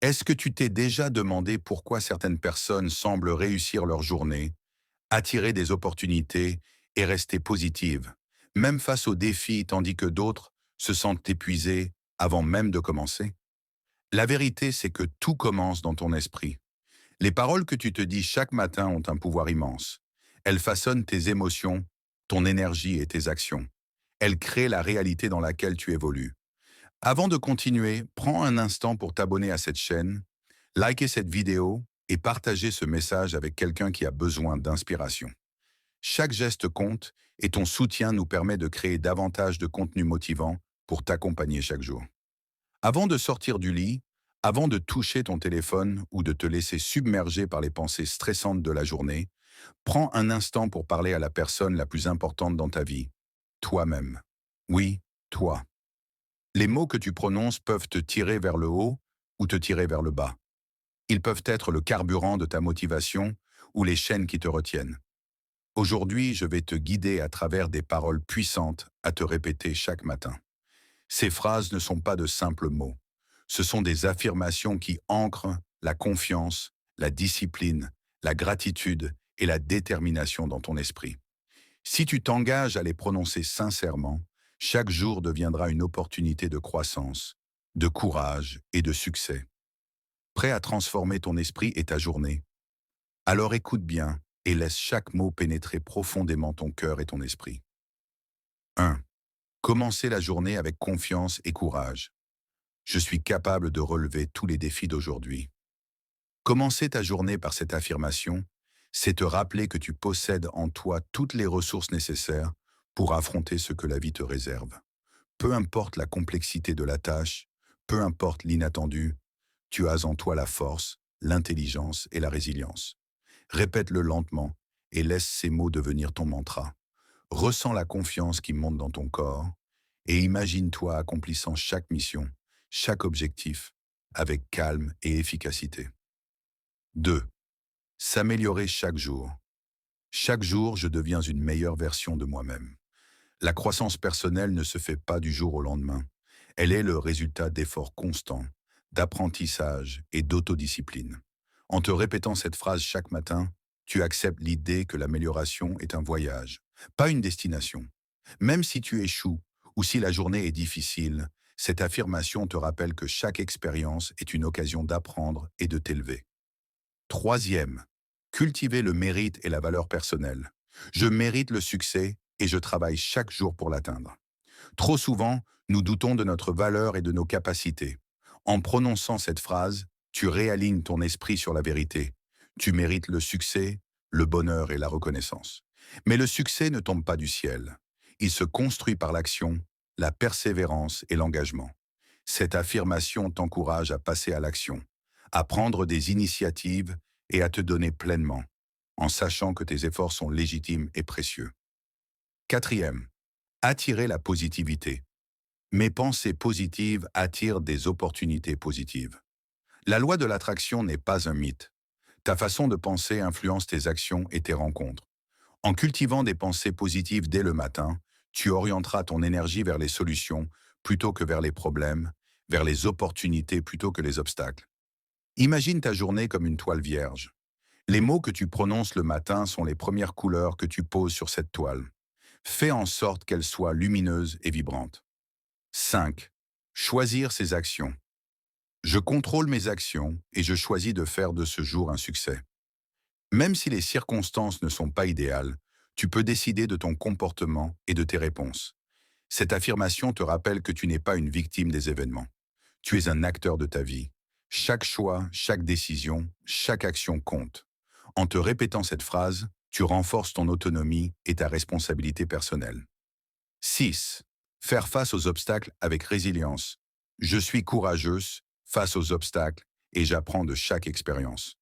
Est-ce que tu t'es déjà demandé pourquoi certaines personnes semblent réussir leur journée, attirer des opportunités et rester positives, même face aux défis, tandis que d'autres se sentent épuisés avant même de commencer? La vérité, c'est que tout commence dans ton esprit. Les paroles que tu te dis chaque matin ont un pouvoir immense. Elles façonnent tes émotions, ton énergie et tes actions. Elles créent la réalité dans laquelle tu évolues. Avant de continuer, prends un instant pour t'abonner à cette chaîne, liker cette vidéo et partager ce message avec quelqu'un qui a besoin d'inspiration. Chaque geste compte et ton soutien nous permet de créer davantage de contenu motivant pour t'accompagner chaque jour. Avant de sortir du lit, avant de toucher ton téléphone ou de te laisser submerger par les pensées stressantes de la journée, prends un instant pour parler à la personne la plus importante dans ta vie, toi-même. Oui, toi. Les mots que tu prononces peuvent te tirer vers le haut ou te tirer vers le bas. Ils peuvent être le carburant de ta motivation ou les chaînes qui te retiennent. Aujourd'hui, je vais te guider à travers des paroles puissantes à te répéter chaque matin. Ces phrases ne sont pas de simples mots. Ce sont des affirmations qui ancrent la confiance, la discipline, la gratitude et la détermination dans ton esprit. Si tu t'engages à les prononcer sincèrement, chaque jour deviendra une opportunité de croissance, de courage et de succès, prêt à transformer ton esprit et ta journée. Alors écoute bien et laisse chaque mot pénétrer profondément ton cœur et ton esprit. 1. Commencer la journée avec confiance et courage. Je suis capable de relever tous les défis d'aujourd'hui. Commencer ta journée par cette affirmation, c'est te rappeler que tu possèdes en toi toutes les ressources nécessaires pour affronter ce que la vie te réserve. Peu importe la complexité de la tâche, peu importe l'inattendu, tu as en toi la force, l'intelligence et la résilience. Répète-le lentement et laisse ces mots devenir ton mantra. Ressens la confiance qui monte dans ton corps et imagine-toi accomplissant chaque mission, chaque objectif, avec calme et efficacité. 2. S'améliorer chaque jour. Chaque jour, je deviens une meilleure version de moi-même. La croissance personnelle ne se fait pas du jour au lendemain. Elle est le résultat d'efforts constants, d'apprentissage et d'autodiscipline. En te répétant cette phrase chaque matin, tu acceptes l'idée que l'amélioration est un voyage, pas une destination. Même si tu échoues ou si la journée est difficile, cette affirmation te rappelle que chaque expérience est une occasion d'apprendre et de t'élever. Troisième, cultiver le mérite et la valeur personnelle. Je mérite le succès et je travaille chaque jour pour l'atteindre. Trop souvent, nous doutons de notre valeur et de nos capacités. En prononçant cette phrase, tu réalignes ton esprit sur la vérité. Tu mérites le succès, le bonheur et la reconnaissance. Mais le succès ne tombe pas du ciel. Il se construit par l'action, la persévérance et l'engagement. Cette affirmation t'encourage à passer à l'action, à prendre des initiatives et à te donner pleinement, en sachant que tes efforts sont légitimes et précieux. Quatrième, attirer la positivité. Mes pensées positives attirent des opportunités positives. La loi de l'attraction n'est pas un mythe. Ta façon de penser influence tes actions et tes rencontres. En cultivant des pensées positives dès le matin, tu orienteras ton énergie vers les solutions plutôt que vers les problèmes, vers les opportunités plutôt que les obstacles. Imagine ta journée comme une toile vierge. Les mots que tu prononces le matin sont les premières couleurs que tu poses sur cette toile. Fais en sorte qu'elle soit lumineuse et vibrante. 5. Choisir ses actions. Je contrôle mes actions et je choisis de faire de ce jour un succès. Même si les circonstances ne sont pas idéales, tu peux décider de ton comportement et de tes réponses. Cette affirmation te rappelle que tu n'es pas une victime des événements. Tu es un acteur de ta vie. Chaque choix, chaque décision, chaque action compte. En te répétant cette phrase, tu renforces ton autonomie et ta responsabilité personnelle. 6. Faire face aux obstacles avec résilience. Je suis courageuse face aux obstacles et j'apprends de chaque expérience.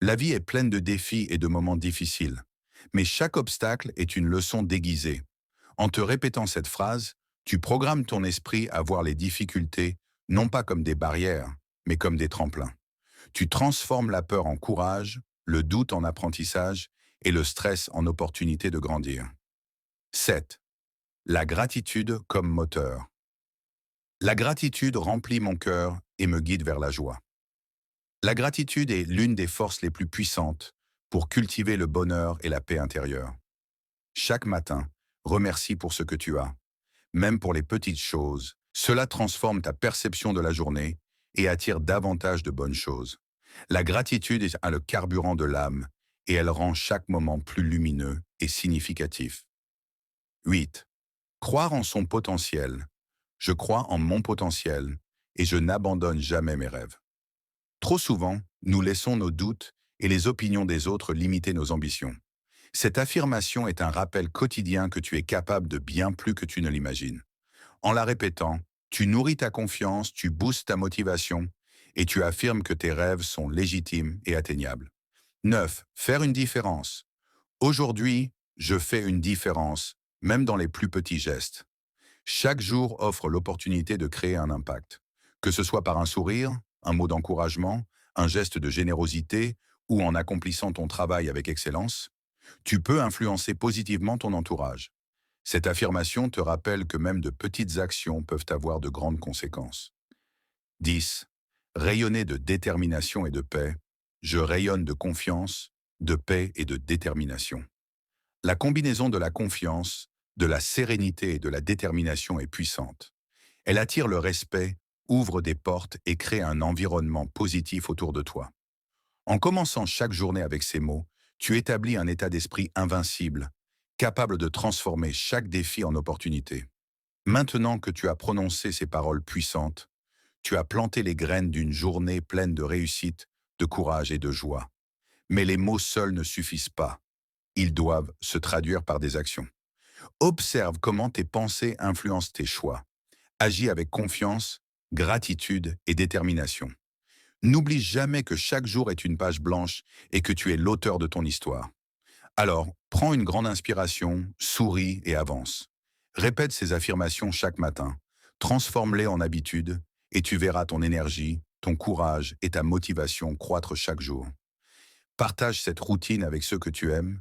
La vie est pleine de défis et de moments difficiles, mais chaque obstacle est une leçon déguisée. En te répétant cette phrase, tu programmes ton esprit à voir les difficultés non pas comme des barrières, mais comme des tremplins. Tu transformes la peur en courage, le doute en apprentissage et le stress en opportunité de grandir. 7. La gratitude comme moteur. La gratitude remplit mon cœur et me guide vers la joie. La gratitude est l'une des forces les plus puissantes pour cultiver le bonheur et la paix intérieure. Chaque matin, remercie pour ce que tu as, même pour les petites choses. Cela transforme ta perception de la journée et attire davantage de bonnes choses. La gratitude est le carburant de l'âme et elle rend chaque moment plus lumineux et significatif. 8. Croire en son potentiel. Je crois en mon potentiel et je n'abandonne jamais mes rêves. Trop souvent, nous laissons nos doutes et les opinions des autres limiter nos ambitions. Cette affirmation est un rappel quotidien que tu es capable de bien plus que tu ne l'imagines. En la répétant, tu nourris ta confiance, tu boostes ta motivation et tu affirmes que tes rêves sont légitimes et atteignables. 9. Faire une différence. Aujourd'hui, je fais une différence, même dans les plus petits gestes. Chaque jour offre l'opportunité de créer un impact. Que ce soit par un sourire, un mot d'encouragement, un geste de générosité ou en accomplissant ton travail avec excellence, tu peux influencer positivement ton entourage. Cette affirmation te rappelle que même de petites actions peuvent avoir de grandes conséquences. 10. Rayonner de détermination et de paix. Je rayonne de confiance, de paix et de détermination. La combinaison de la confiance, de la sérénité et de la détermination est puissante. Elle attire le respect, ouvre des portes et crée un environnement positif autour de toi. En commençant chaque journée avec ces mots, tu établis un état d'esprit invincible, capable de transformer chaque défi en opportunité. Maintenant que tu as prononcé ces paroles puissantes, tu as planté les graines d'une journée pleine de réussite, de courage et de joie. Mais les mots seuls ne suffisent pas. Ils doivent se traduire par des actions. Observe comment tes pensées influencent tes choix. Agis avec confiance, gratitude et détermination. N'oublie jamais que chaque jour est une page blanche et que tu es l'auteur de ton histoire. Alors, prends une grande inspiration, souris et avance. Répète ces affirmations chaque matin, transforme-les en habitude et tu verras ton énergie, ton courage et ta motivation croître chaque jour. Partage cette routine avec ceux que tu aimes,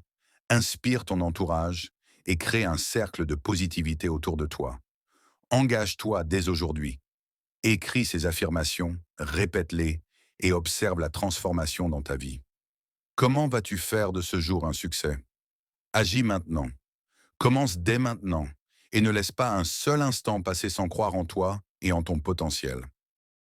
inspire ton entourage et crée un cercle de positivité autour de toi. Engage-toi dès aujourd'hui. Écris ces affirmations, répète-les et observe la transformation dans ta vie. Comment vas-tu faire de ce jour un succès? Agis maintenant. Commence dès maintenant et ne laisse pas un seul instant passer sans croire en toi et en ton potentiel.